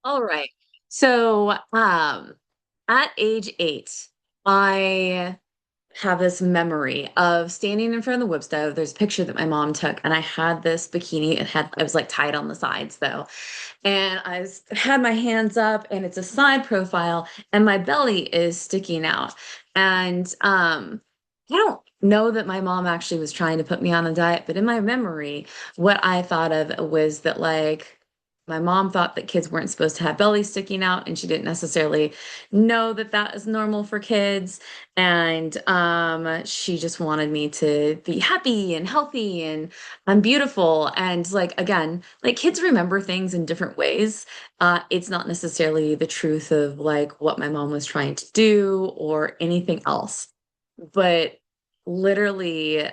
All right. So, at age 8, I have this memory of standing in front of the whip stove. There's a picture that my mom took, and I had this bikini. It was like tied on the sides though. And had my hands up, and it's a side profile, and my belly is sticking out. And I don't know that my mom actually was trying to put me on a diet, but in my memory, what I thought of was that like my mom thought that kids weren't supposed to have bellies sticking out, and she didn't necessarily know that that is normal for kids. And she just wanted me to be happy and healthy and I'm beautiful. And like again, like kids remember things in different ways. It's not necessarily the truth of like what my mom was trying to do or anything else. But literally,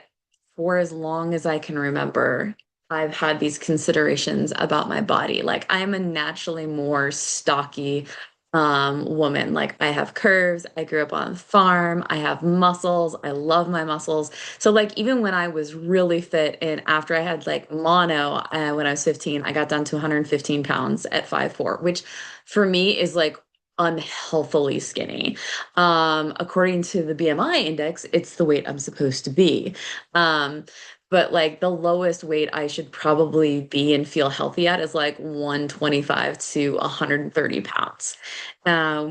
for as long as I can remember, I've had these considerations about my body. Like I'm a naturally more stocky woman. Like I have curves. I grew up on a farm. I have muscles. I love my muscles. So like even when I was really fit and after I had like mono when I was 15, I got down to 115 pounds at 5'4", which for me is like unhealthily skinny. According to the BMI index, it's the weight I'm supposed to be. Um, but like the lowest weight I should probably be and feel healthy at is like 125 to 130 pounds,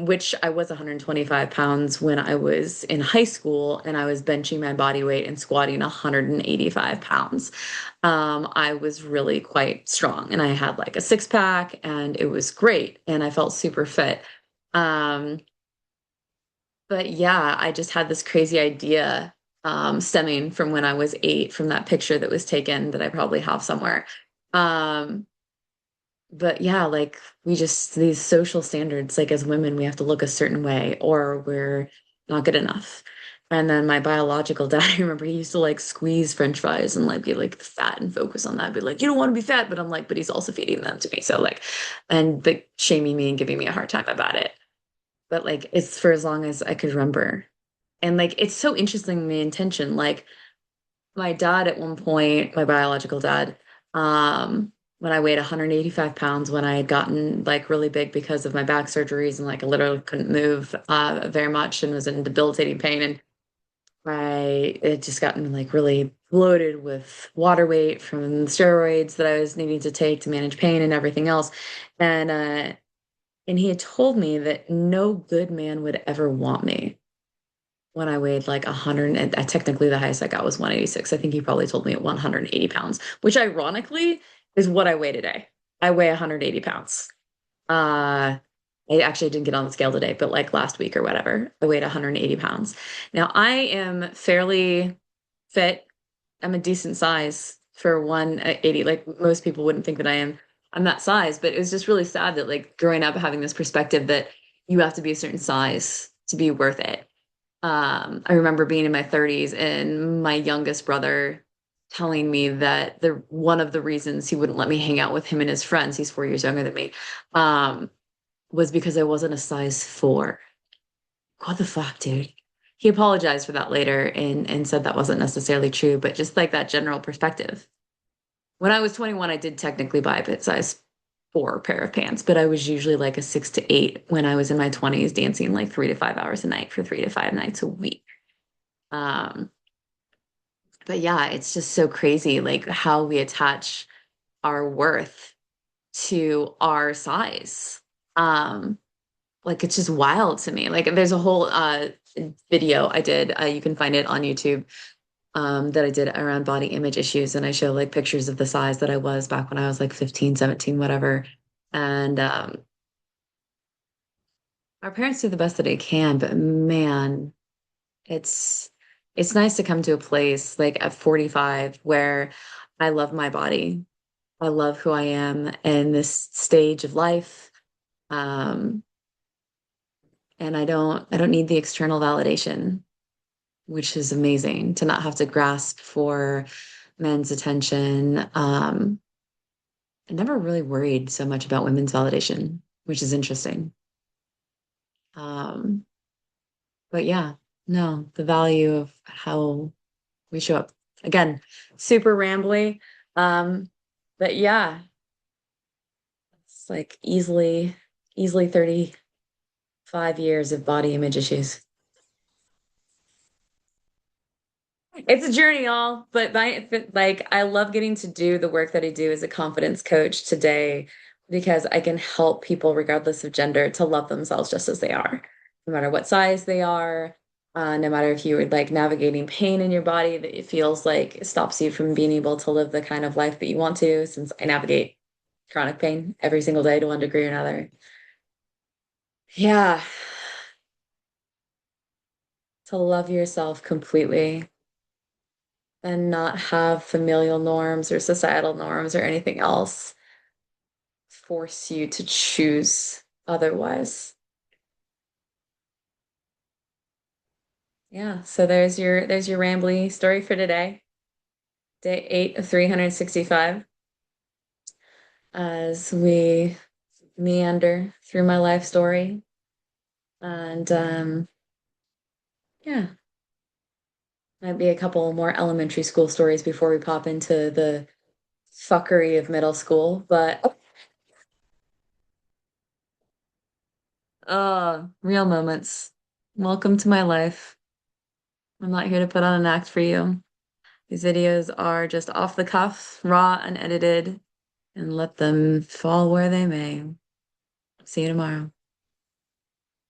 which I was 125 pounds when I was in high school and I was benching my body weight and squatting 185 pounds. I was really quite strong and I had like a six pack and it was great and I felt super fit. Um, but yeah, I just had this crazy idea stemming from when I was 8 from that picture that was taken that I probably have somewhere. Um, but yeah, like we just, these social standards, like as women, we have to look a certain way or we're not good enough. And then my biological dad, I remember he used to like squeeze French fries and like be like fat and focus on that. Be like, you don't want to be fat, but I'm like, but he's also feeding them to me. So like, and but shaming me and giving me a hard time about it. But like, it's for as long as I could remember. And like, it's so interesting, the intention. Like, my dad at one point, my biological dad, when I weighed 185 pounds, when I had gotten like really big because of my back surgeries and like I literally couldn't move very much and was in debilitating pain. And I had just gotten like really bloated with water weight from the steroids that I was needing to take to manage pain and everything else. And he had told me that no good man would ever want me when I weighed like 100, and technically the highest I got was 186. I think he probably told me at 180 pounds, which ironically is what I weigh today. I weigh 180 pounds. Uh, I actually didn't get on the scale today, but like last week or whatever, I weighed 180 pounds. Now I am fairly fit. I'm a decent size for 180. Like most people wouldn't think that I'm that size, but it was just really sad that like growing up having this perspective that you have to be a certain size to be worth it. I remember being in my 30s and my youngest brother telling me that the one of the reasons he wouldn't let me hang out with him and his friends, he's 4 years younger than me, um, was because I wasn't a size 4. What the fuck, dude? He apologized for that later and said that wasn't necessarily true, but just like that general perspective. When I was 21, I did technically buy a size 4 pair of pants, but I was usually like a 6 to 8 when I was in my 20s, dancing like 3 to 5 hours a night for 3 to 5 nights a week. Um, but yeah, it's just so crazy, like how we attach our worth to our size. Um, like it's just wild to me. Like there's a whole video I did, you can find it on YouTube, that I did around body image issues, and I show like pictures of the size that I was back when I was like 15, 17, whatever. And our parents do the best that they can, but man, it's it's nice to come to a place like at 45 where I love my body. I love who I am in this stage of life. Um, and I don't need the external validation, which is amazing to not have to grasp for men's attention. I never really worried so much about women's validation, which is interesting. Um, but yeah, no, the value of how we show up. Again, super rambly. Um, but yeah, it's like easily. easily 35 years of body image issues. It's a journey, y'all, but like I love getting to do the work that I do as a confidence coach today because I can help people regardless of gender to love themselves just as they are, no matter what size they are, no matter if you are like navigating pain in your body that it feels like it stops you from being able to live the kind of life that you want to, since I navigate chronic pain every single day to one degree or another. Yeah, to love yourself completely and not have familial norms or societal norms or anything else force you to choose otherwise. Yeah, so there's your rambly story for today. Day 8 of 365 as we meander through my life story. And yeah, might be a couple more elementary school stories before we pop into the fuckery of middle school, but real moments. Welcome to my life. I'm not here to put on an act for you. These videos are just off the cuff, raw, unedited, and let them fall where they may. See you tomorrow.